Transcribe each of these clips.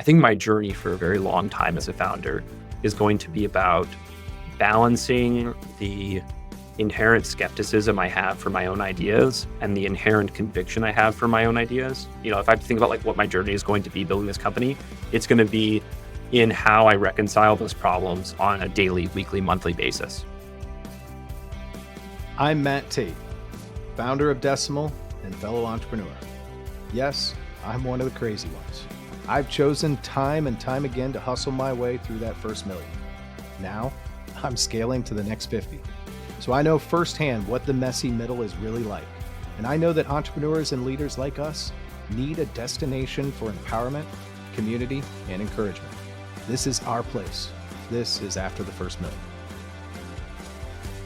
I think my journey for a very long time as a founder is going to be about balancing the inherent skepticism I have for my own ideas and the inherent conviction I have for my own ideas. If I have to think about like what my journey is going to be building this company, it's going to be in how I reconcile those problems on a daily, weekly, monthly basis. I'm Matt Tate, founder of Decimal and fellow entrepreneur. Yes, I'm one of the crazy ones. I've chosen time and time again to hustle my way through that first million. Now, I'm scaling to the next 50. So I know firsthand what the messy middle is really like. And I know that entrepreneurs and leaders like us need a destination for empowerment, community, and encouragement. This is our place. This is After the First Million.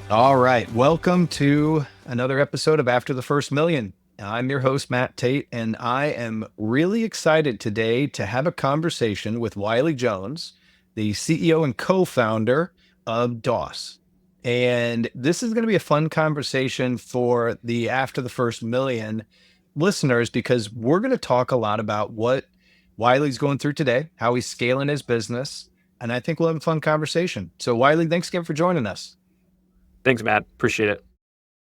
All right. Welcome to another episode of After the First Million. I'm your host, Matt Tate, and I am really excited today to have a conversation with Wiley Jones, the CEO and co-founder of DOS. And this is going to be a fun conversation for the After the First Million listeners, because we're going to talk a lot about what Wiley's going through today, how he's scaling his business, and I think we'll have a fun conversation. So Wiley, thanks again for joining us. Thanks, Matt. Appreciate it.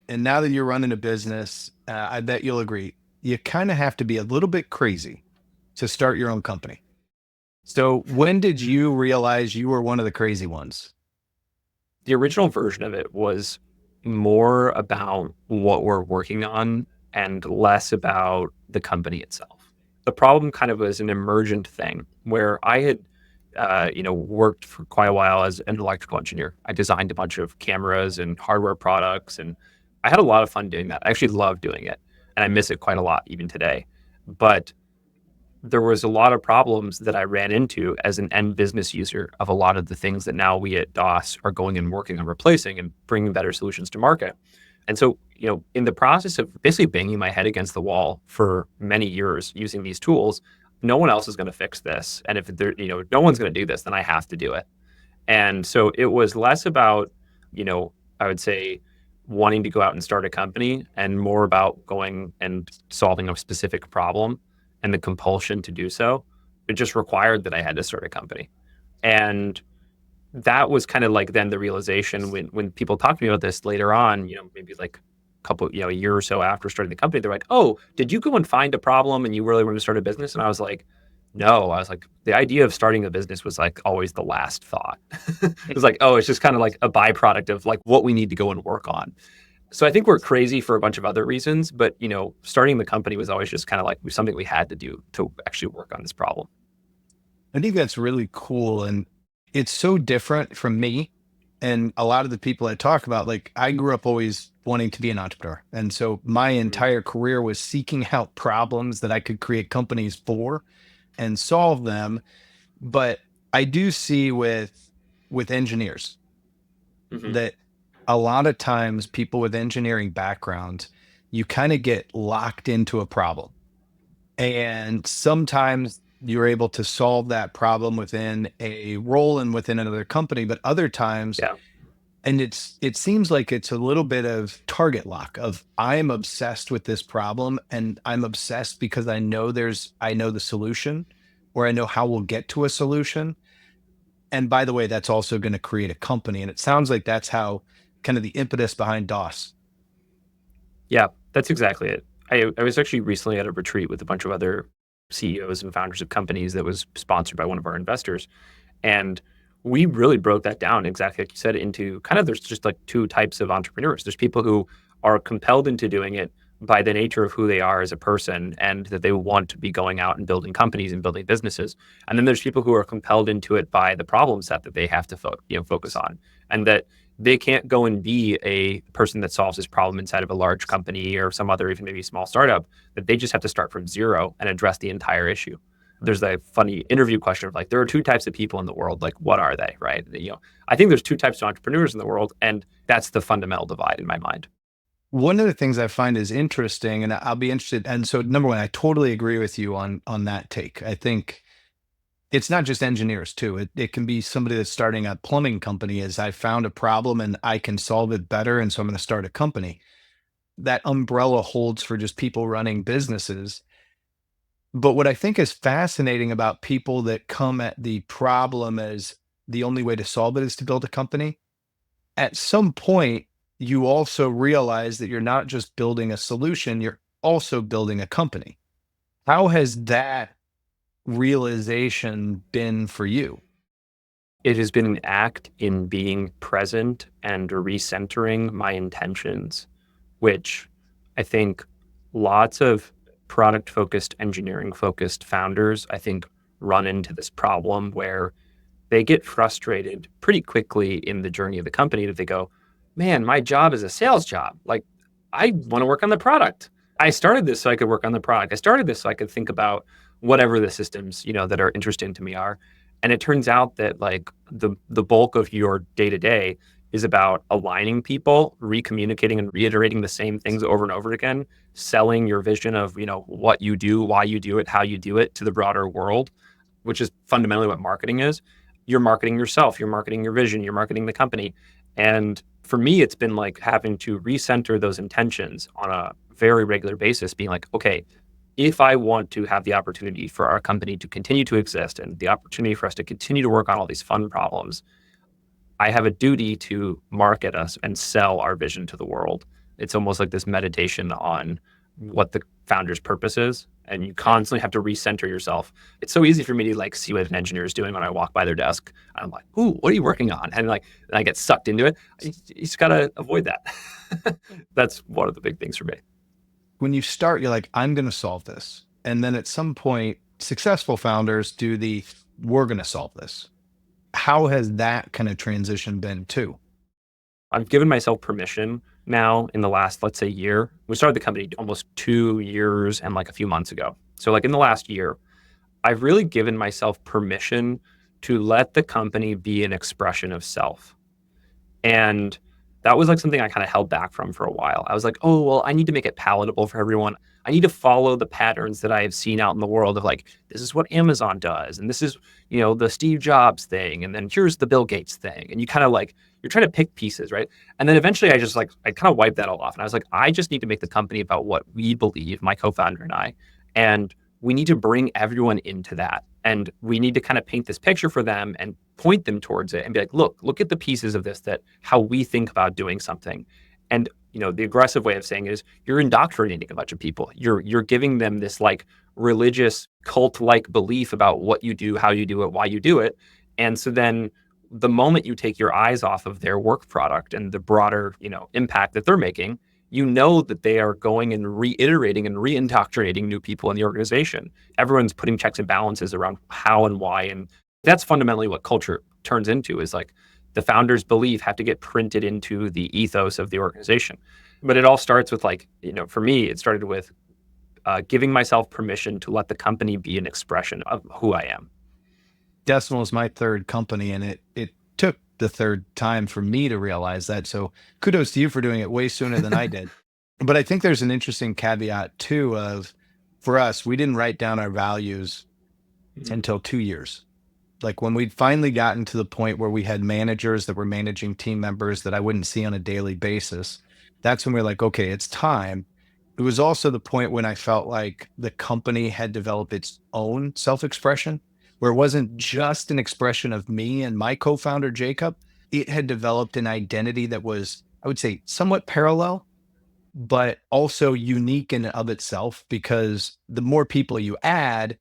And now that you're running a business, I bet you'll agree, you kind of have to be a little bit crazy to start your own company. So when did you realize you were one of the crazy ones? The original version of it was more about what we're working on and less about the company itself. The problem kind of was an emergent thing where I had worked for quite a while as an electrical engineer. I designed a bunch of cameras and hardware products, and I had a lot of fun doing that. I actually love doing it, and I miss it quite a lot even today. But there was a lot of problems that I ran into as an end business user of a lot of the things that now we at DOS are going and working on replacing and bringing better solutions to market. And so, in the process of basically banging my head against the wall for many years using these tools, no one else is going to fix this. And if no one's going to do this, then I have to do it. And so it was less about, I would say, wanting to go out and start a company and more about going and solving a specific problem and the compulsion to do so. It just required that I had to start a company. And that was kind of like then the realization when people talk to me about this later on, maybe like a year or so after starting the company, they're like, "Oh, did you go and find a problem and you really wanted to start a business?" And I was like, "No." I was like, the idea of starting a business was like always the last thought. It was like, oh, it's just kind of like a byproduct of like what we need to go and work on. So I think we're crazy for a bunch of other reasons, but starting the company was always just kind of like something we had to do to actually work on this problem. I think that's really cool. And it's so different from me and a lot of the people I talk about. Like, I grew up always wanting to be an entrepreneur. And so my entire career was seeking out problems that I could create companies for and solve them. But I do see with engineers that a lot of times people with engineering background, you kind of get locked into a problem. And sometimes you're able to solve that problem within a role and within another company, but other times, Yeah. and it seems like it's a little bit of target lock of I'm obsessed with this problem and I'm obsessed because I know the solution, or I know how we'll get to a solution. And by the way, that's also going to create a company. And it sounds like that's how kind of the impetus behind DOS. Yeah, that's exactly it. I was actually recently at a retreat with a bunch of other CEOs and founders of companies that was sponsored by one of our investors. And we really broke that down, exactly like you said, into kind of there's just like two types of entrepreneurs. There's people who are compelled into doing it by the nature of who they are as a person and that they want to be going out and building companies and building businesses. And then there's people who are compelled into it by the problem set that they have to focus on, and that they can't go and be a person that solves this problem inside of a large company or some other, even maybe small startup, that they just have to start from zero and address the entire issue. There's a funny interview question of like, there are two types of people in the world. Like, what are they, right? I think there's two types of entrepreneurs in the world, and that's the fundamental divide in my mind. One of the things I find is interesting, and I'll be interested. And so number one, I totally agree with you on that take. I think it's not just engineers too. It can be somebody that's starting a plumbing company. Is I found a problem and I can solve it better, and so I'm going to start a company. That umbrella holds for just people running businesses. But what I think is fascinating about people that come at the problem as the only way to solve it is to build a company, at some point, you also realize that you're not just building a solution, you're also building a company. How has that realization been for you? It has been an act in being present and recentering my intentions, which I think lots of product focused, engineering focused founders, I think, run into this problem where they get frustrated pretty quickly in the journey of the company that they go, man, my job is a sales job. Like, I want to work on the product. I started this so I could work on the product. I started this so I could think about whatever the systems, that are interesting to me are. And it turns out that like the bulk of your day to day is about aligning people, recommunicating and reiterating the same things over and over again, selling your vision of, what you do, why you do it, how you do it to the broader world, which is fundamentally what marketing is. You're marketing yourself, you're marketing your vision, you're marketing the company. And for me, it's been like having to recenter those intentions on a very regular basis, being like, okay, if I want to have the opportunity for our company to continue to exist and the opportunity for us to continue to work on all these fun problems, I have a duty to market us and sell our vision to the world. It's almost like this meditation on what the founder's purpose is. And you constantly have to recenter yourself. It's so easy for me to like see what an engineer is doing when I walk by their desk. I'm like, ooh, what are you working on? And I get sucked into it. You just gotta avoid that. That's one of the big things for me. When you start, you're like, I'm going to solve this. And then at some point, successful founders do the, we're going to solve this. How has that kind of transition been too? I've given myself permission now in the last, let's say, year. We started the company almost 2 years and like a few months ago. So, like in the last year, I've really given myself permission to let the company be an expression of self. And that was like something I kind of held back from for a while. I was like, oh, well, I need to make it palatable for everyone. I need to follow the patterns that I have seen out in the world of like, this is what Amazon does. And this is, the Steve Jobs thing. And then here's the Bill Gates thing. And you kind of like, you're trying to pick pieces, right? And then eventually I kind of wiped that all off. And I was like, I just need to make the company about what we believe, my co founder and I. And we need to bring everyone into that. And we need to kind of paint this picture for them and point them towards it and be like, look at the pieces of this that how we think about doing something. And the aggressive way of saying it is you're indoctrinating a bunch of people. You're giving them this like religious cult-like belief about what you do, how you do it, why you do it. And so then the moment you take your eyes off of their work product and the broader, impact that they're making, you know that they are going and reiterating and re-indoctrinating new people in the organization. Everyone's putting checks and balances around how and why. And that's fundamentally what culture turns into is like the founder's belief have to get printed into the ethos of the organization. But it all starts with like, for me, it started with giving myself permission to let the company be an expression of who I am. Decimal is my third company, and it took the third time for me to realize that. So kudos to you for doing it way sooner than I did. But I think there's an interesting caveat too of for us, we didn't write down our values until 2 years. Like when we'd finally gotten to the point where we had managers that were managing team members that I wouldn't see on a daily basis, that's when we are like, okay, it's time. It was also the point when I felt like the company had developed its own self-expression, where it wasn't just an expression of me and my co-founder, Jacob. It had developed an identity that was, I would say, somewhat parallel, but also unique in and of itself, because the more people you add,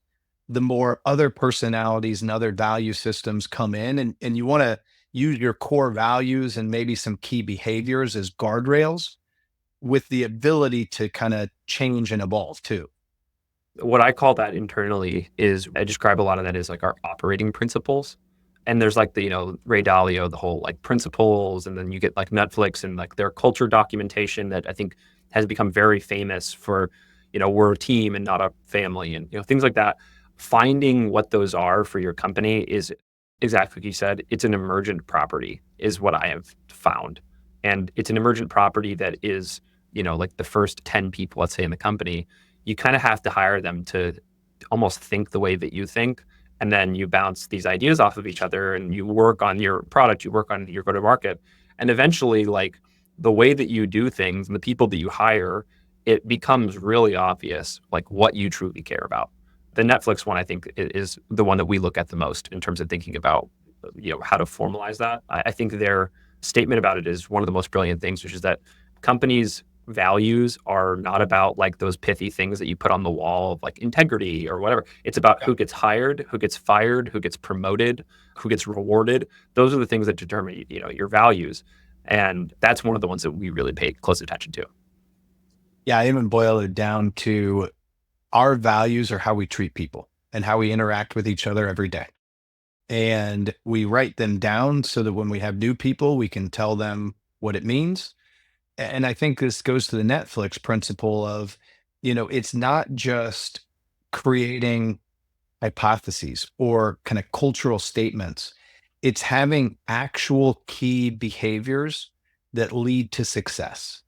the more other personalities and other value systems come in. And you want to use your core values and maybe some key behaviors as guardrails with the ability to kind of change and evolve too. What I call that internally is I describe a lot of that as like our operating principles. And there's like the, Ray Dalio, the whole like principles, and then you get like Netflix and like their culture documentation that I think has become very famous for, we're a team and not a family and, things like that. Finding what those are for your company is exactly what you said. It's an emergent property is what I have found. And it's an emergent property that is, like the first 10 people, let's say in the company, you kind of have to hire them to almost think the way that you think. And then you bounce these ideas off of each other and you work on your product, you work on your go to market. And eventually, like the way that you do things and the people that you hire, it becomes really obvious, like what you truly care about. The Netflix one, I think, is the one that we look at the most in terms of thinking about, how to formalize that. I think their statement about it is one of the most brilliant things, which is that companies' values are not about like those pithy things that you put on the wall of like integrity or whatever. It's about Yeah. who gets hired, who gets fired, who gets promoted, who gets rewarded. Those are the things that determine, your values. And that's one of the ones that we really pay close attention to. Yeah, I even boil it down to our values are how we treat people and how we interact with each other every day. And we write them down so that when we have new people, we can tell them what it means. And I think this goes to the Netflix principle of, it's not just creating hypotheses or kind of cultural statements. It's having actual key behaviors that lead to success.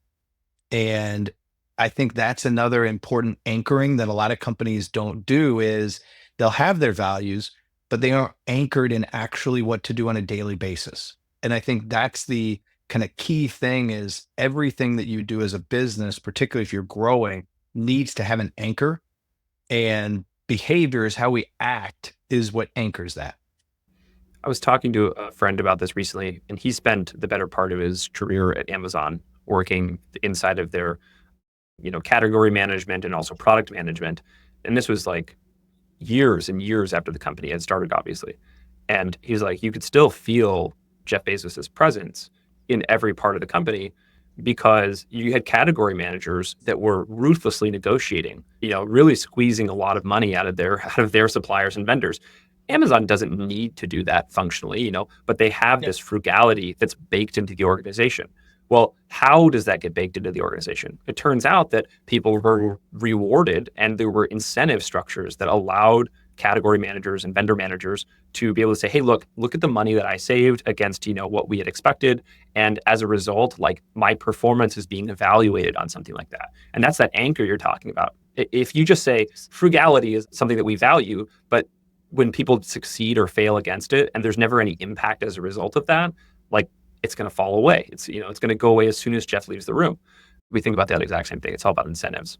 And I think that's another important anchoring that a lot of companies don't do is they'll have their values, but they aren't anchored in actually what to do on a daily basis. And I think that's the kind of key thing is everything that you do as a business, particularly if you're growing, needs to have an anchor, and behavior is how we act is what anchors that. I was talking to a friend about this recently, and he spent the better part of his career at Amazon working inside of their, category management and also product management. And this was like years and years after the company had started, obviously. And he's like, you could still feel Jeff Bezos's presence in every part of the company because you had category managers that were ruthlessly negotiating, really squeezing a lot of money out of their suppliers and vendors. Amazon doesn't need to do that functionally, but they have Yeah. this frugality that's baked into the organization. Well, how does that get baked into the organization? It turns out that people were rewarded and there were incentive structures that allowed category managers and vendor managers to be able to say, hey, look at the money that I saved against, what we had expected. And as a result, like my performance is being evaluated on something like that. And that's that anchor you're talking about. If you just say frugality is something that we value, but when people succeed or fail against it and there's never any impact as a result of that, like it's going to fall away. It's going to go away as soon as Jeff leaves the room. We think about that exact same thing. It's all about incentives.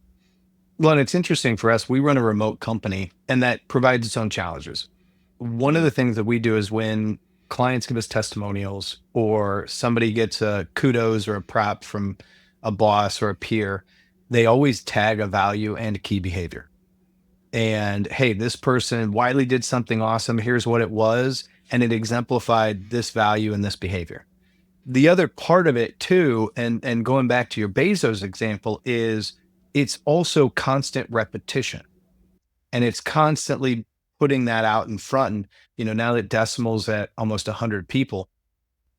Well, and it's interesting for us. We run a remote company and that provides its own challenges. One of Mm. the things that we do is when clients give us testimonials or somebody gets a kudos or a prop from a boss or a peer, they always tag a value and a key behavior. And hey, this person, Wiley did something awesome. Here's what it was. And it exemplified this value and this behavior. The other part of it too, and going back to your Bezos example, is it's also constant repetition and it's constantly putting that out in front. And, now that Decimal's at almost 100 people,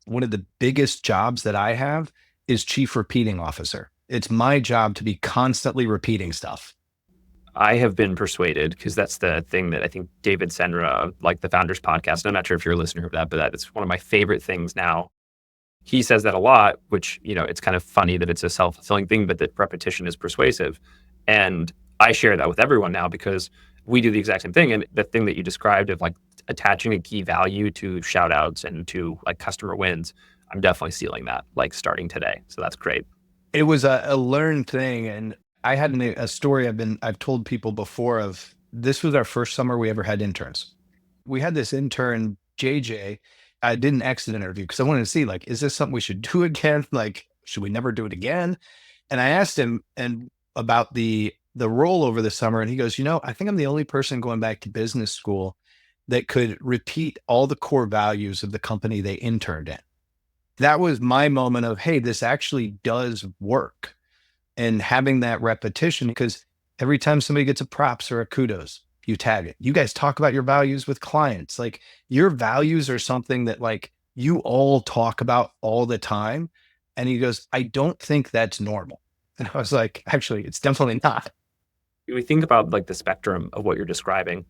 one of the biggest jobs that I have is chief repeating officer. It's my job to be constantly repeating stuff. I have been persuaded because that's the thing that I think David Senra, like the Founders Podcast, and I'm not sure if you're a listener of that, but that's one of my favorite things now. He says that a lot, which, it's kind of funny that it's a self-fulfilling thing, but that repetition is persuasive. And I share that with everyone now because we do the exact same thing. And the thing that you described of like attaching a key value to shout outs and to like customer wins, I'm definitely stealing that, like starting today. So that's great. It was a learned thing. And I had a story I've told people before of this was our first summer we ever had interns. We had this intern, JJ. I did an exit interview because I wanted to see like, is this something we should do again? Like, should we never do it again? And I asked him and about the role over the summer, and he goes, I think I'm the only person going back to business school that could repeat all the core values of the company they interned in. That was my moment of, hey, this actually does work. And having that repetition, because every time somebody gets a props or a kudos, you tag it. You guys talk about your values with clients. Like your values are something that like you all talk about all the time. And he goes, I don't think that's normal. And I was like, actually, it's definitely not. We think about like the spectrum of what you're describing.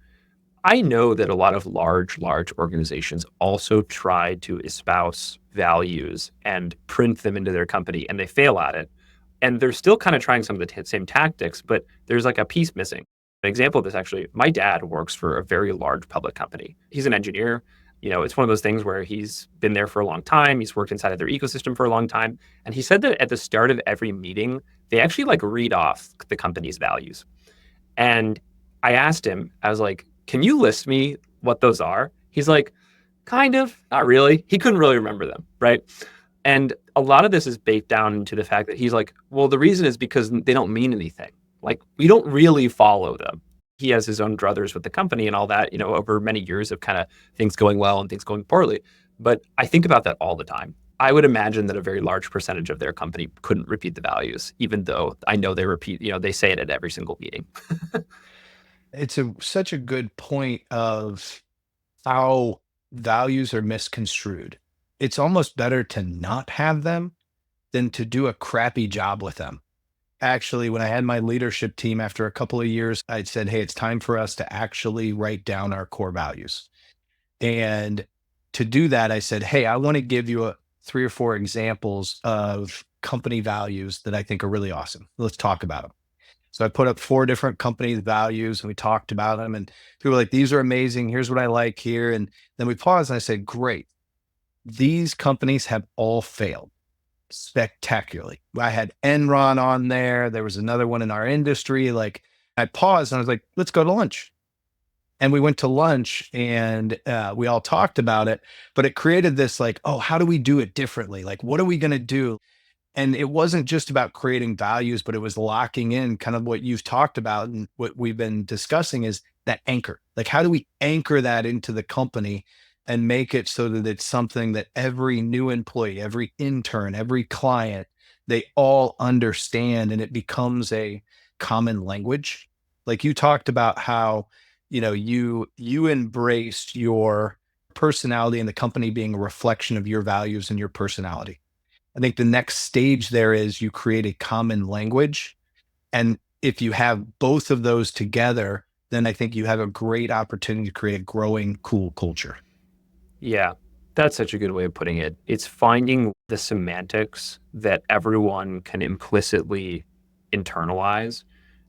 I know that a lot of large organizations also try to espouse values and print them into their company, and they fail at it. And they're still kind of trying some of the same tactics, but there's like a piece missing. An example of this actually, my dad works for a very large public company. He's an engineer. It's one of those things where he's been there for a long time. He's worked inside of their ecosystem for a long time. And he said that at the start of every meeting, they actually like read off the company's values. And I asked him, I was like, can you list me what those are? He's like, kind of, not really. He couldn't really remember them, right? And a lot of this is baked down into the fact that he's like, well, the reason is because they don't mean anything. Like, we don't really follow them. He has his own druthers with the company and all that, over many years of kind of things going well and things going poorly. But I think about that all the time. I would imagine that a very large percentage of their company couldn't repeat the values, even though I know they repeat, they say it at every single meeting. It's such a good point of how values are misconstrued. It's almost better to not have them than to do a crappy job with them. Actually, when I had my leadership team after a couple of years, I said, hey, it's time for us to actually write down our core values. And to do that, I said, hey, I want to give you 3 or 4 examples of company values that I think are really awesome. Let's talk about them. So I put up 4 different company values and we talked about them. And people were like, these are amazing. Here's what I like here. And then we paused and I said, great. These companies have all failed spectacularly. I had Enron on there. There was another one in our industry. Like I paused and I was like, let's go to lunch. And we went to lunch and we all talked about it, but it created this like, oh, how do we do it differently? Like, what are we going to do? And it wasn't just about creating values, but it was locking in kind of what you've talked about and what we've been discussing is that anchor. Like, how do we anchor that into the company and make it so that it's something that every new employee, every intern, every client, they all understand and it becomes a common language. Like you talked about how, you embraced your personality and the company being a reflection of your values and your personality. I think the next stage there is you create a common language. And if you have both of those together, then I think you have a great opportunity to create a growing, cool culture. Yeah, that's such a good way of putting it. It's finding the semantics that everyone can implicitly internalize.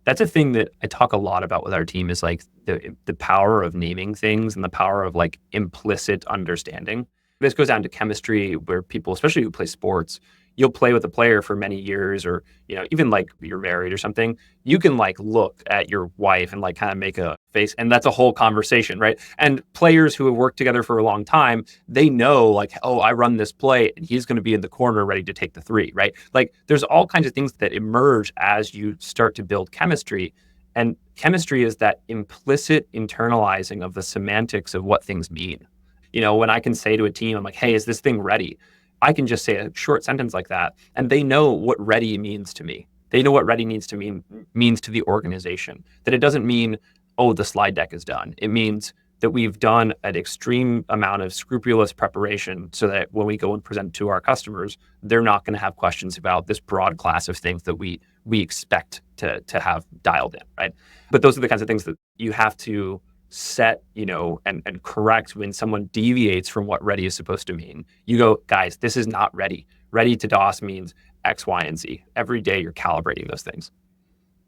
That's a thing that I talk a lot about with our team is like the power of naming things and the power of like implicit understanding. This goes down to chemistry where people, especially who play sports, you'll play with a player for many years or, even like you're married or something, you can like look at your wife and like kind of make a face and that's a whole conversation, right? And players who have worked together for a long time, they know like, oh, I run this play and he's going to be in the corner ready to take the three, right? Like there's all kinds of things that emerge as you start to build chemistry. And chemistry is that implicit internalizing of the semantics of what things mean. When I can say to a team, I'm like, hey, is this thing ready? I can just say a short sentence like that, and they know what ready means to me. They know what ready means to the organization. That it doesn't mean, oh, the slide deck is done. It means that we've done an extreme amount of scrupulous preparation so that when we go and present to our customers, they're not going to have questions about this broad class of things that we expect to have dialed in, right? But those are the kinds of things that you have to set, and correct when someone deviates from what ready is supposed to mean. You go, guys, this is not ready. Ready to DOS means X, Y, and Z. Every day you're calibrating those things.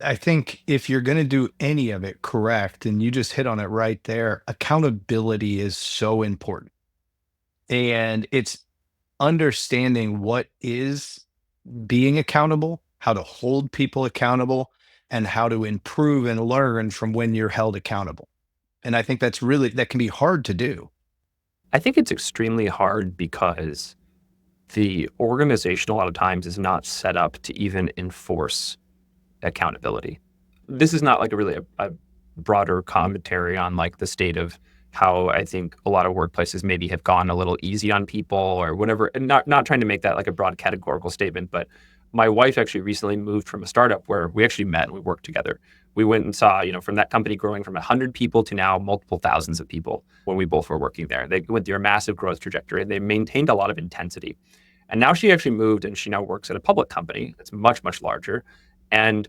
I think if you're going to do any of it correct, and you just hit on it right there, accountability is so important. And it's understanding what is being accountable, how to hold people accountable, and how to improve and learn from when you're held accountable. And I think that can be hard to do. I think it's extremely hard because the organization a lot of times is not set up to even enforce accountability. This is not like a broader commentary on like the state of how I think a lot of workplaces maybe have gone a little easy on people or whatever. And not trying to make that like a broad categorical statement, but my wife actually recently moved from a startup where we actually met and we worked together. We went and saw, from that company growing from 100 people to now multiple thousands of people when we both were working there. They went through a massive growth trajectory and they maintained a lot of intensity. And now she actually moved and she now works at a public company that's much, much larger. And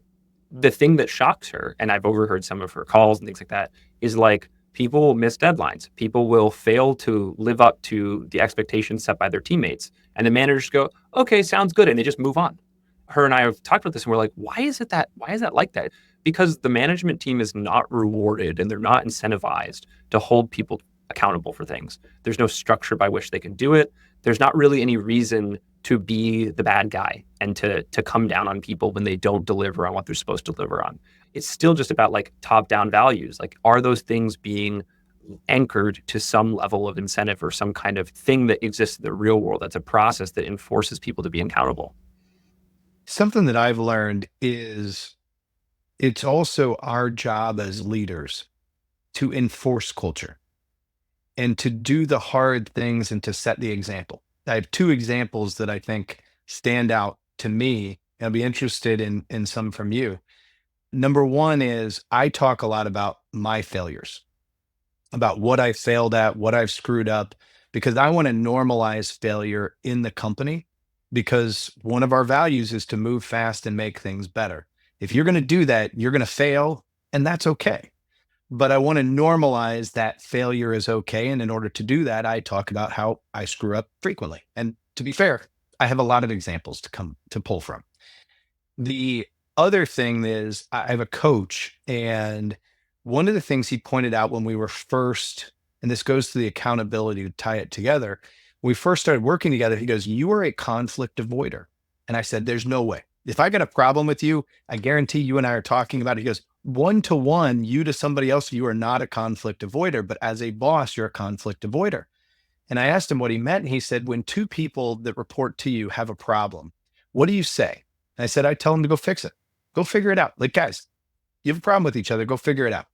the thing that shocks her, and I've overheard some of her calls and things like that, is like people will miss deadlines. People will fail to live up to the expectations set by their teammates. And the managers go, okay, sounds good. And they just move on. Her and I have talked about this and we're like, why is that like that? Because the management team is not rewarded and they're not incentivized to hold people accountable for things. There's no structure by which they can do it. There's not really any reason to be the bad guy and to come down on people when they don't deliver on what they're supposed to deliver on. it's still just about like top down values. Like, are those things being anchored to some level of incentive or some kind of thing that exists in the real world? That's a process that enforces people to be accountable. Something that I've learned is it's also our job as leaders to enforce culture and to do the hard things and to set the example. I have two examples that I think stand out to me. I'll be interested in some from you. Number one is I talk a lot about my failures, about what I failed at, what I've screwed up, because I want to normalize failure in the company because one of our values is to move fast and make things better. If you're going to do that, you're going to fail, and that's okay. But I want to normalize that failure is okay. And in order to do that, I talk about how I screw up frequently. And to be fair, I have a lot of examples to pull from. The other thing is I have a coach, and one of the things he pointed out when we were first, and this goes to the accountability to tie it together. When we first started working together, he goes, "You are a conflict avoider." And I said, "There's no way. If I got a problem with you, I guarantee you and I are talking about it." He goes, "One to one, you to somebody else, you are not a conflict avoider, but as a boss, you're a conflict avoider." And I asked him what he meant. And he said, "When two people that report to you have a problem, what do you say?" And I said, "I tell them to go fix it. Go figure it out. Like, guys, you have a problem with each other, go figure it out."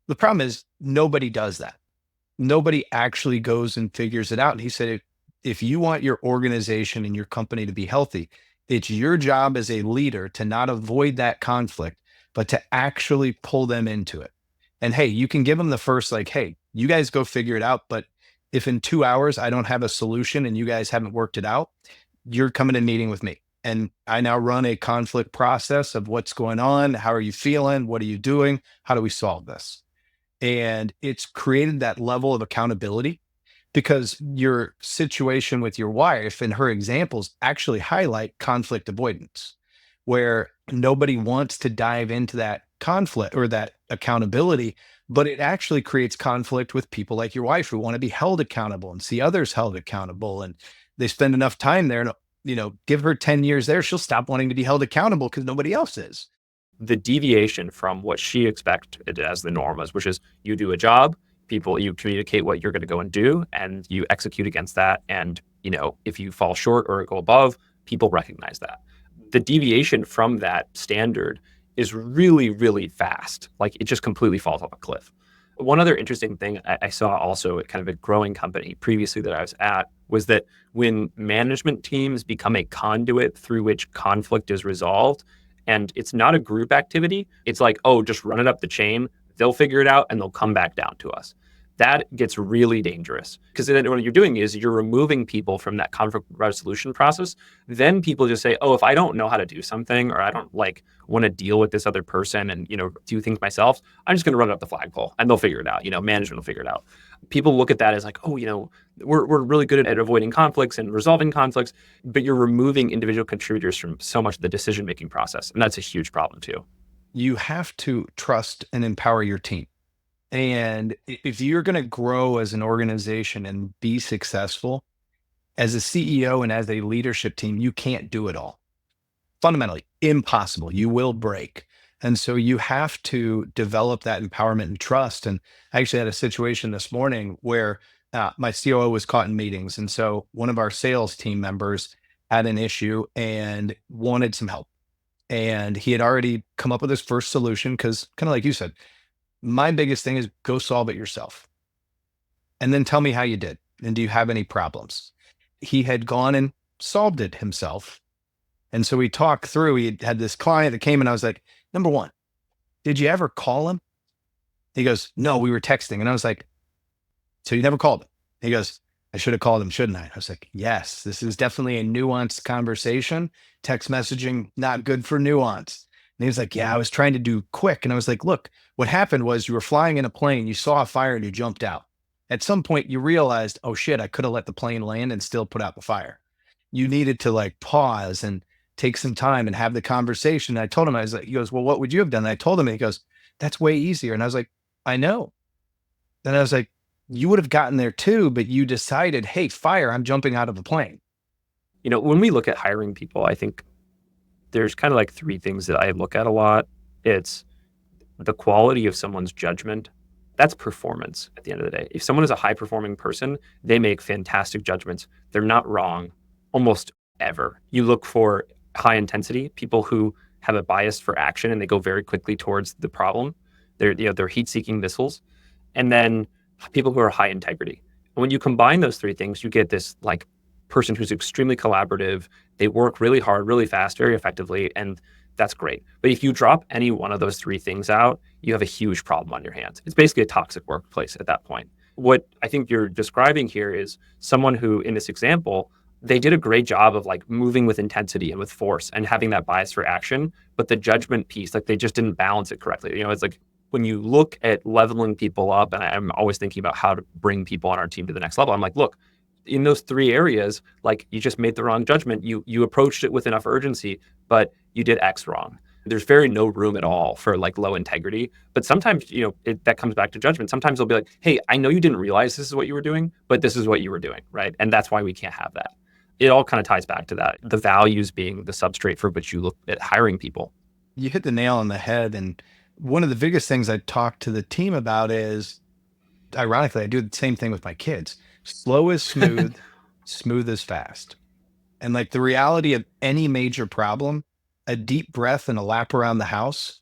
The problem is nobody does that. Nobody actually goes and figures it out. And he said, if you want your organization and your company to be healthy, it's your job as a leader to not avoid that conflict, but to actually pull them into it. And hey, you can give them the first, like, hey, you guys go figure it out. But if in 2 hours I don't have a solution and you guys haven't worked it out, you're coming to meeting with me. And I now run a conflict process of what's going on. How are you feeling? What are you doing? How do we solve this? And it's created that level of accountability because your situation with your wife and her examples actually highlight conflict avoidance, where nobody wants to dive into that conflict or that accountability, but it actually creates conflict with people like your wife who want to be held accountable and see others held accountable. And they spend enough time there and, give her 10 years there, she'll stop wanting to be held accountable because nobody else is. The deviation from what she expected as the norm was, which is you do a job, you communicate what you're going to go and do, and you execute against that. And, if you fall short or go above, people recognize that. The deviation from that standard is really, really fast. Like, it just completely falls off a cliff. One other interesting thing I saw also at kind of a growing company previously that I was at was that when management teams become a conduit through which conflict is resolved, and it's not a group activity, it's like, oh, just run it up the chain. They'll figure it out and they'll come back down to us. That gets really dangerous because then what you're doing is you're removing people from that conflict resolution process. Then people just say, oh, if I don't know how to do something or I don't like want to deal with this other person and, do things myself, I'm just going to run it up the flagpole and they'll figure it out. Management will figure it out. People look at that as like, oh, we're really good at avoiding conflicts and resolving conflicts, but you're removing individual contributors from so much of the decision-making process. And that's a huge problem too. You have to trust and empower your team. And if you're going to grow as an organization and be successful as a CEO and as a leadership team, you can't do it all. Fundamentally impossible. You will break. And so you have to develop that empowerment and trust. And I actually had a situation this morning where my COO was caught in meetings. And so one of our sales team members had an issue and wanted some help. And he had already come up with his first solution because, kind of like you said, my biggest thing is go solve it yourself. And then tell me how you did. And do you have any problems? He had gone and solved it himself. And so we talked through, he had this client that came and I was like, number one, did you ever call him? He goes, no, we were texting. And I was like, so you never called him? He goes, I should have called him, shouldn't I? I was like, yes, this is definitely a nuanced conversation. Text messaging, not good for nuance. And he was like, yeah, I was trying to do quick. And I was like, look, what happened was you were flying in a plane, you saw a fire and you jumped out. At some point you realized, oh shit, I could have let the plane land and still put out the fire. You needed to like pause and take some time and have the conversation. And I told him, I was like, he goes, well, what would you have done? And I told him, and he goes, that's way easier. And I was like, I know. Then I was like, you would have gotten there too, but you decided, hey, fire, I'm jumping out of the plane. When we look at hiring people, I think there's kind of like three things that I look at a lot. It's the quality of someone's judgment, that's performance at the end of the day. If someone is a high performing person, they make fantastic judgments. They're not wrong almost ever. You look for high intensity, people who have a bias for action and they go very quickly towards the problem. They're heat seeking missiles. And then people who are high integrity. And when you combine those three things, you get this like person who's extremely collaborative. They work really hard, really fast, very effectively, and that's great. But if you drop any one of those three things out, you have a huge problem on your hands. It's basically a toxic workplace at that point. What I think you're describing here is someone who, in this example, they did a great job of like moving with intensity and with force and having that bias for action, but the judgment piece, like they just didn't balance it correctly. It's like when you look at leveling people up, and I'm always thinking about how to bring people on our team to the next level. I'm like, look, in those three areas, like you just made the wrong judgment. You approached it with enough urgency, but you did X wrong. There's very no room at all for like low integrity. But sometimes, that comes back to judgment. Sometimes they'll be like, hey, I know you didn't realize this is what you were doing, but this is what you were doing, right? And that's why we can't have that. It all kind of ties back to that. The values being the substrate for which you look at hiring people. You hit the nail on the head. And one of the biggest things I talk to the team about is, ironically, I do the same thing with my kids. Slow is smooth, smooth is fast. And like the reality of any major problem, a deep breath and a lap around the house,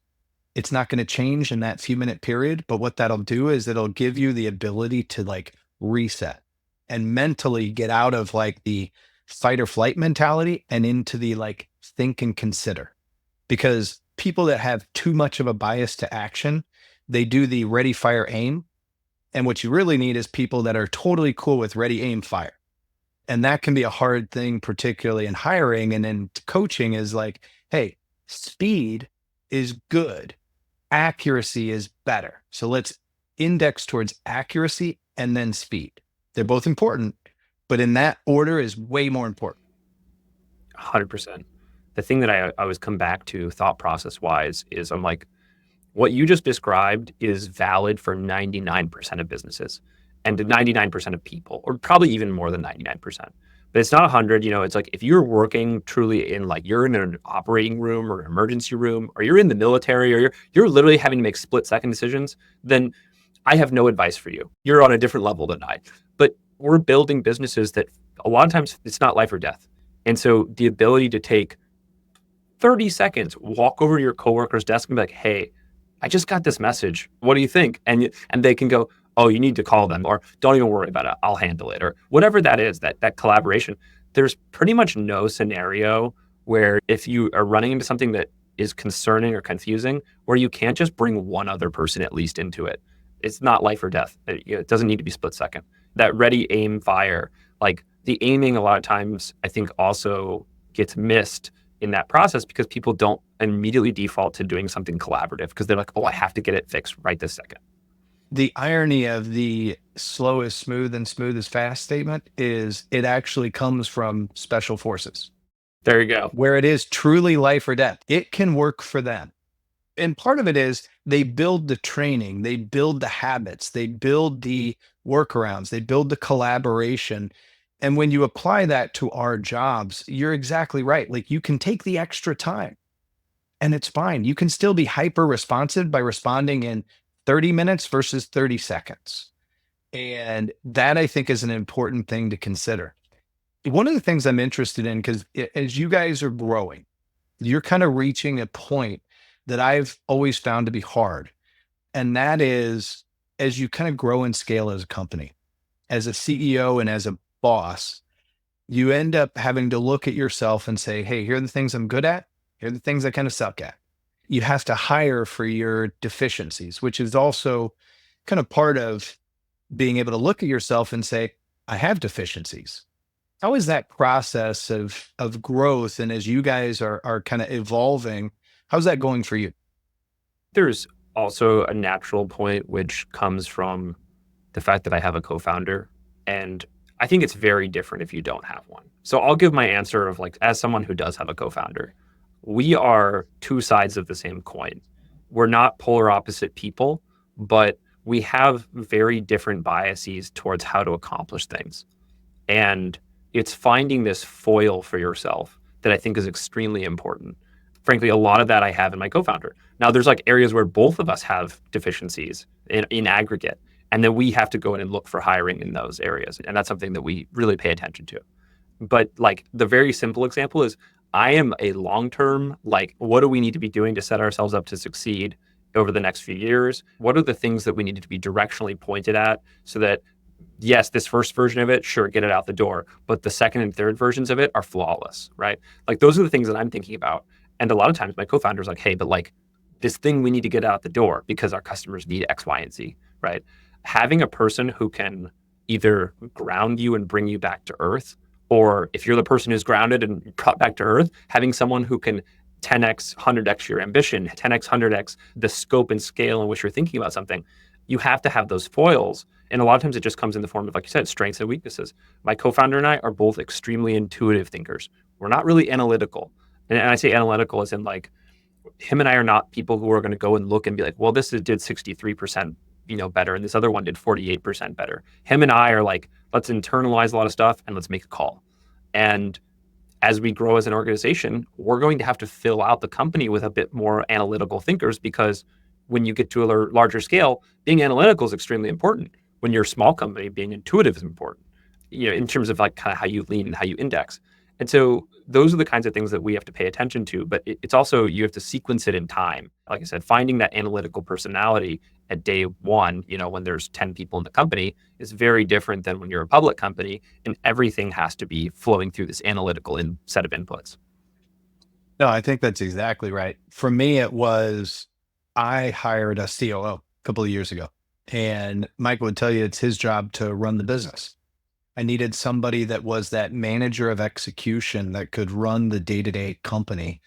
it's not going to change in that few-minute period. But what that'll do is it'll give you the ability to like reset and mentally get out of like the fight or flight mentality and into the like think and consider. Because people that have too much of a bias to action, they do the ready, fire, aim. And what you really need is people that are totally cool with ready, aim, fire. And that can be a hard thing, particularly in hiring and in coaching, is like, hey, speed is good. Accuracy is better. So let's index towards accuracy and then speed. They're both important, but in that order is way more important. 100%. The thing that I always come back to thought process wise is I'm like, what you just described is valid for 99% of businesses and 99% of people, or probably even more than 99%. But it's not 100. It's like if you're working truly in like you're in an operating room or an emergency room, or you're in the military, or you're literally having to make split-second decisions, then I have no advice for you. You're on a different level than I. But we're building businesses that a lot of times it's not life or death. And so the ability to take 30 seconds, walk over to your coworker's desk and be like, hey, I just got this message. What do you think? And they can go, oh, you need to call them, or don't even worry about it. I'll handle it, or whatever that is, that collaboration. There's pretty much no scenario where if you are running into something that is concerning or confusing, where you can't just bring one other person at least into it. It's not life or death. It doesn't need to be split second. That ready, aim, fire, like the aiming a lot of times, I think also gets missed in that process because people don't immediately default to doing something collaborative because they're like, oh, I have to get it fixed right this second. The irony of the slow is smooth and smooth is fast statement is it actually comes from special forces, There you go. where it is truly life or death. It can work for them. And part of it is they build the training, they build the habits, they build the workarounds, they build the collaboration. And when you apply that to our jobs, you're exactly right. Like you can take the extra time and it's fine. You can still be hyper responsive by responding in 30 minutes versus 30 seconds. And that I think is an important thing to consider. One of the things I'm interested in, because as you guys are growing, you're kind of reaching a point that I've always found to be hard. And that is as you kind of grow and scale as a company, as a CEO and as a boss, you end up having to look at yourself and say, hey, here are the things I'm good at. Here are the things I kind of suck at. You have to hire for your deficiencies, which is also kind of part of being able to look at yourself and say, I have deficiencies. How is that process of growth? And as you guys are kind of evolving, how's that going for you? There's also a natural point which comes from the fact that I have a co-founder, and I think it's very different if you don't have one. So I'll give my answer of like, as someone who does have a co-founder, we are two sides of the same coin. We're not polar opposite people, but we have very different biases towards how to accomplish things. And it's finding this foil for yourself that I think is extremely important. frankly, a lot of that I have in my co-founder. Now there's like areas where both of us have deficiencies in aggregate, and then we have to go in and look for hiring in those areas. And that's something that we really pay attention to. But like the very simple example is I am a long term, like, what do we need to be doing to set ourselves up to succeed over the next few years? What are the things that we need to be directionally pointed at so that, yes, this first version of it, sure, get it out the door, but the second and third versions of it are flawless, right? Like, those are the things that I'm thinking about. And a lot of times my co founder's like, hey, but like, this thing we need to get out the door because our customers need X, Y, and Z, right? Having a person who can either ground you and bring you back to earth, or if you're the person who's grounded and brought back to earth, having someone who can 10x, 100x your ambition, 10x, 100x the scope and scale in which you're thinking about something, you have to have those foils. And a lot of times it just comes in the form of, like you said, strengths and weaknesses. My co founder and I are both extremely intuitive thinkers. We're not really analytical. And I say analytical as in like, him and I are not people who are going to go and look and be like, well, did 63%, better, and this other one did 48% better. Him and I are like, let's internalize a lot of stuff and let's make a call. And as we grow as an organization, we're going to have to fill out the company with a bit more analytical thinkers because when you get to a larger scale, being analytical is extremely important. When you're a small company, being intuitive is important, in terms of like kind of how you lean and how you index. And so those are the kinds of things that we have to pay attention to. But it's also, you have to sequence it in time. Like I said, finding that analytical personality at day one, when there's 10 people in the company is very different than when you're a public company and everything has to be flowing through this analytical set of inputs. No, I think that's exactly right. For me, it was I hired a COO a couple of years ago, and Mike would tell you it's his job to run the business. I needed somebody that was that manager of execution that could run the day-to-day company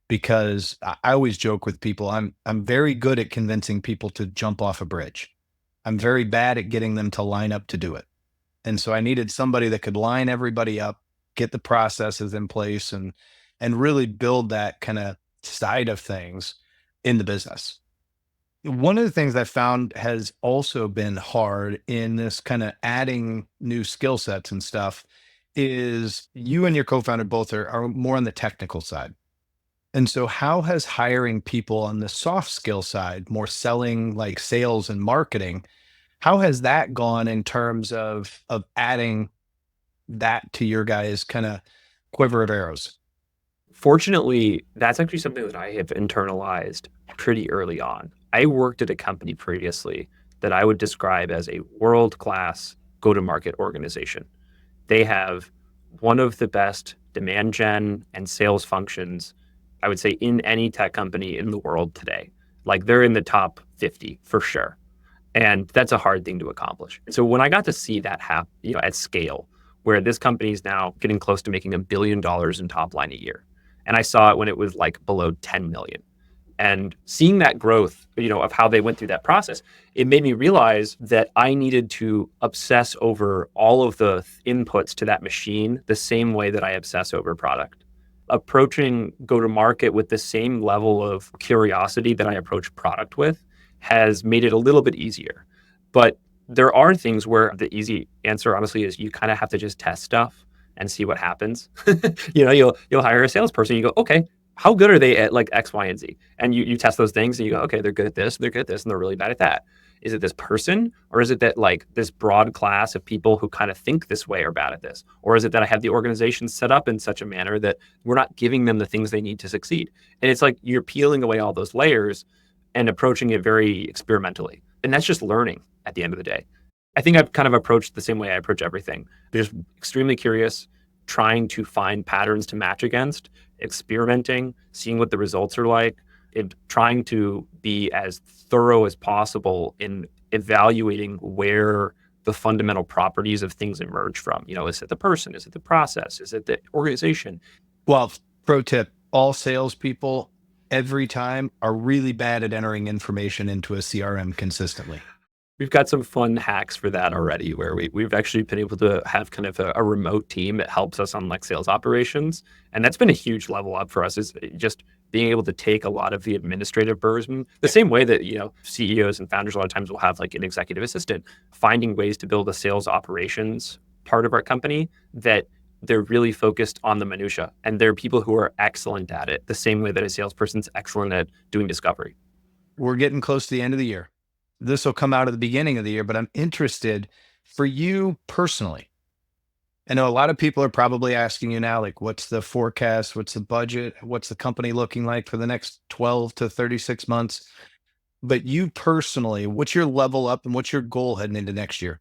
because I always joke with people, I'm very good at convincing people to jump off a bridge. I'm very bad at getting them to line up to do it. And so I needed somebody that could line everybody up, get the processes in place and really build that kind of side of things in the business. One of the things I found has also been hard in this kind of adding new skill sets and stuff is you and your co-founder both are more on the technical side. And so how has hiring people on the soft skill side, more selling like sales and marketing, how has that gone in terms of adding that to your guys' kind of quiver of arrows? Fortunately, that's actually something that I have internalized pretty early on. I worked at a company previously that I would describe as a world class go to market organization. They have one of the best demand gen and sales functions, I would say, in any tech company in the world today. Like they're in the top 50 for sure. And that's a hard thing to accomplish. So when I got to see that happen, at scale, where this company is now getting close to making $1 billion in top line a year, and I saw it when it was like below 10 million, and seeing that growth, of how they went through that process, it made me realize that I needed to obsess over all of the inputs to that machine the same way that I obsess over product. Approaching go to market with the same level of curiosity that I approach product with has made it a little bit easier. But there are things where the easy answer, honestly, is you kind of have to just test stuff and see what happens. You'll hire a salesperson. You go, okay, how good are they at like X, Y, and Z? And you test those things and you go, okay, they're good at this, they're good at this, and they're really bad at that. Is it this person, or is it that like this broad class of people who kind of think this way are bad at this? Or is it that I have the organization set up in such a manner that we're not giving them the things they need to succeed? And it's like you're peeling away all those layers and approaching it very experimentally. And that's just learning at the end of the day. I think I've kind of approached the same way I approach everything. Just extremely curious, trying to find patterns to match against, experimenting, seeing what the results are like, and trying to be as thorough as possible in evaluating where the fundamental properties of things emerge from. Is it the person? Is it the process? Is it the organization? Well, pro tip, all salespeople every time are really bad at entering information into a CRM consistently. We've got some fun hacks for that already where we've actually been able to have kind of a remote team that helps us on like sales operations. And that's been a huge level up for us, is just being able to take a lot of the administrative burden, the same way that, CEOs and founders a lot of times will have like an executive assistant, finding ways to build a sales operations part of our company that they're really focused on the minutia, and they're people who are excellent at it, the same way that a salesperson's excellent at doing discovery. We're getting close to the end of the year. This will come out at the beginning of the year, but I'm interested for you personally. I know a lot of people are probably asking you now, like, what's the forecast? What's the budget? What's the company looking like for the next 12 to 36 months? But you personally, what's your level up and what's your goal heading into next year?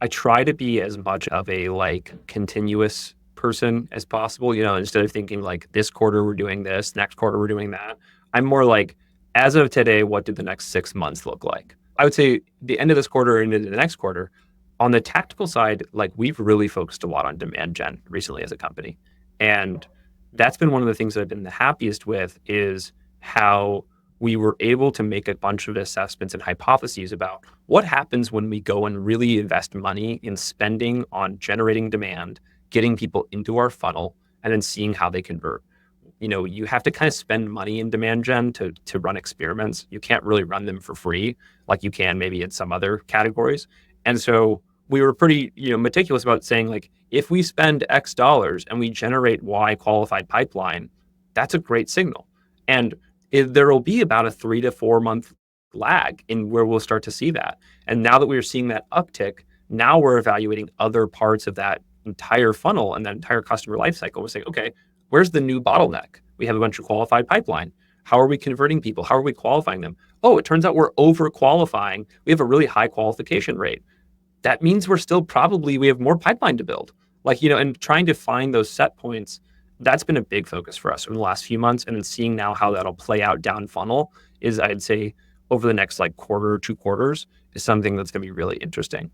I try to be as much of a like continuous person as possible, instead of thinking like this quarter we're doing this, next quarter we're doing that. I'm more like, as of today, what do the next 6 months look like? I would say the end of this quarter and into the next quarter. On the tactical side, like we've really focused a lot on demand gen recently as a company. And that's been one of the things that I've been the happiest with is how we were able to make a bunch of assessments and hypotheses about what happens when we go and really invest money in spending on generating demand, getting people into our funnel, and then seeing how they convert. You have to kind of spend money in demand gen to run experiments. You can't really run them for free like you can maybe in some other categories. And so we were pretty, meticulous about saying like, if we spend X dollars and we generate Y qualified pipeline, that's a great signal. And there will be about a 3 to 4 month lag in where we'll start to see that. And now that we're seeing that uptick, now we're evaluating other parts of that entire funnel and that entire customer lifecycle. We're saying, okay, where's the new bottleneck? We have a bunch of qualified pipeline. How are we converting people? How are we qualifying them? Oh, it turns out we're over qualifying. We have a really high qualification rate. That means we have more pipeline to build. And trying to find those set points, that's been a big focus for us in the last few months. And then seeing now how that'll play out down funnel is, I'd say, over the next like quarter or 2 quarters is something that's going to be really interesting.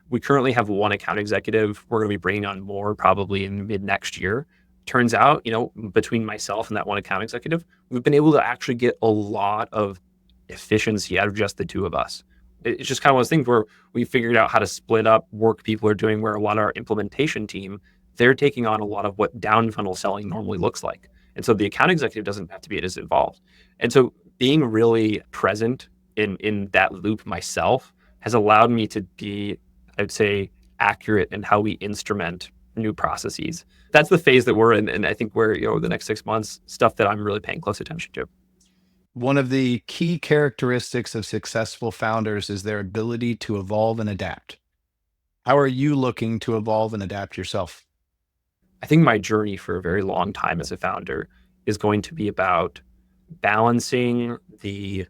We currently have one account executive. We're going to be bringing on more probably in mid next year. Turns out, between myself and that one account executive, we've been able to actually get a lot of efficiency out of just the two of us. It's just kind of one of those things where we figured out how to split up work people are doing, where a lot of our implementation team, they're taking on a lot of what down funnel selling normally looks like. And so the account executive doesn't have to be as involved. And so being really present in that loop myself has allowed me to be, I'd say, accurate in how we instrument new processes. That's the phase that we're in. And I think we're, the next 6 months, stuff that I'm really paying close attention to. One of the key characteristics of successful founders is their ability to evolve and adapt. How are you looking to evolve and adapt yourself? I think my journey for a very long time as a founder is going to be about balancing the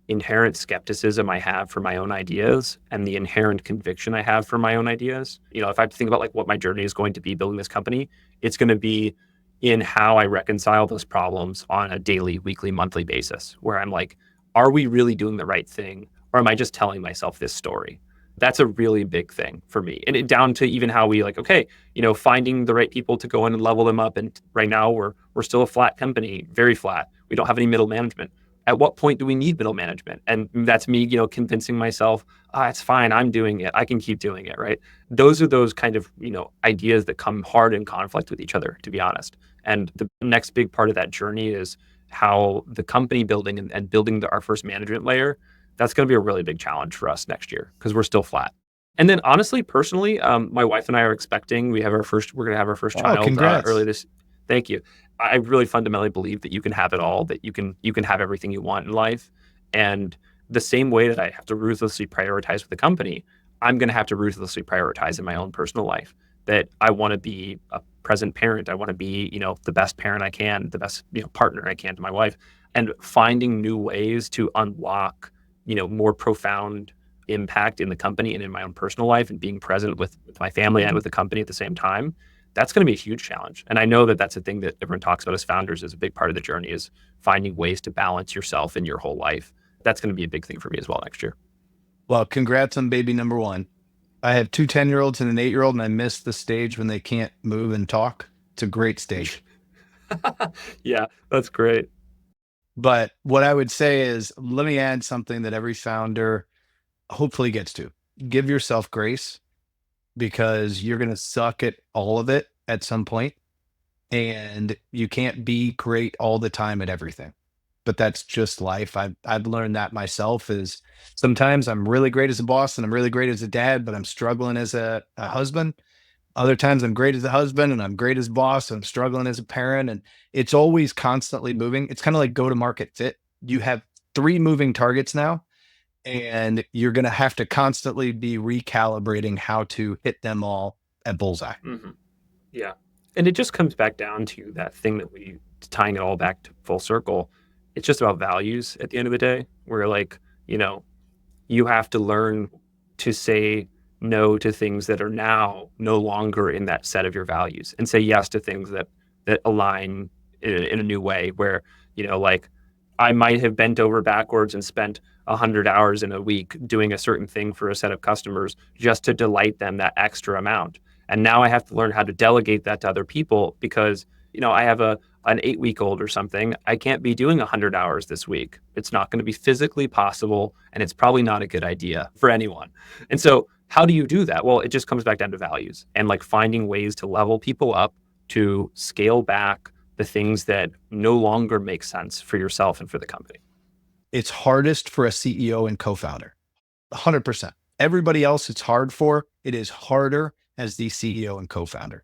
inherent skepticism I have for my own ideas and the inherent conviction I have for my own ideas. If I have to think about like what my journey is going to be building this company, it's going to be in how I reconcile those problems on a daily, weekly, monthly basis, where I'm like, are we really doing the right thing? Or am I just telling myself this story? That's a really big thing for me. And down to even how we like, okay, finding the right people to go in and level them up. And right now we're still a flat company, very flat. We don't have any middle management. At what point do we need middle management? And that's me, convincing myself, it's fine. I'm doing it. I can keep doing it. Right. Those are those kind of, ideas that come hard in conflict with each other, to be honest. And the next big part of that journey is how the company building and building our first management layer, that's going to be a really big challenge for us next year because we're still flat. And then honestly, personally, my wife and I are expecting, we're going to have our first Oh, child early congrats. this. Thank you. I really fundamentally believe that you can have it all, that you can have everything you want in life. And the same way that I have to ruthlessly prioritize with the company, I'm going to have to ruthlessly prioritize in my own personal life. That I want to be a present parent. I want to be, the best parent I can, the best, partner I can to my wife, and finding new ways to unlock, more profound impact in the company and in my own personal life, and being present with my family and with the company at the same time. That's going to be a huge challenge. And I know that that's a thing that everyone talks about as founders, is a big part of the journey, is finding ways to balance yourself in your whole life. That's going to be a big thing for me as well next year. Well, congrats on baby number one. I have two 10-year-olds and an 8-year-old, and I miss the stage when they can't move and talk. It's a great stage. Yeah, that's great. But what I would say is, let me add something that every founder hopefully gets to. Give yourself grace, because you're going to suck at all of it at some point, and you can't be great all the time at everything. But that's just life. I've learned that myself. Is sometimes I'm really great as a boss and I'm really great as a dad, but I'm struggling as a husband. Other times I'm great as a husband and I'm great as a boss. And I'm struggling as a parent. And it's always constantly moving. It's kind of like go to market fit. You have three moving targets now, and you're going to have to constantly be recalibrating how to hit them all at bullseye. Hmm. Yeah. And it just comes back down to that thing that we tying it all back to full circle. It's just about values at the end of the day. Where like, you know, you have to learn to say no to things that are now no longer in that set of your values and say yes to things that align in a new way where, like I might have bent over backwards and spent 100 hours in a week doing a certain thing for a set of customers just to delight them that extra amount. And now I have to learn how to delegate that to other people because, I have an 8-week old or something. I can't be doing 100 hours this week. It's not going to be physically possible. And it's probably not a good idea for anyone. And so how do you do that? Well, it just comes back down to values and like finding ways to level people up, to scale back the things that no longer make sense for yourself and for the company. It's hardest for a CEO and co-founder. 100%. Everybody else it's hard for. It is harder as the CEO and co-founder.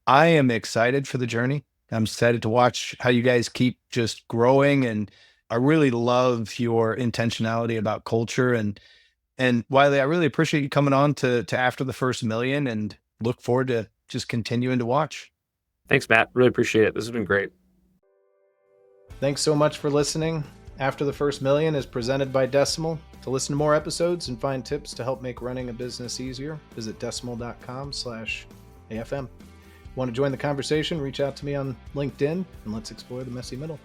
I am excited for the journey. I'm excited to watch how you guys keep just growing. And I really love your intentionality about culture. And Wiley, I really appreciate you coming on to After the First Million, and look forward to just continuing to watch. Thanks, Matt. Really appreciate it. This has been great. Thanks so much for listening. After the First Million is presented by Decimal. To listen to more episodes and find tips to help make running a business easier, visit decimal.com/AFM. Want to join the conversation? Reach out to me on LinkedIn and let's explore the messy middle.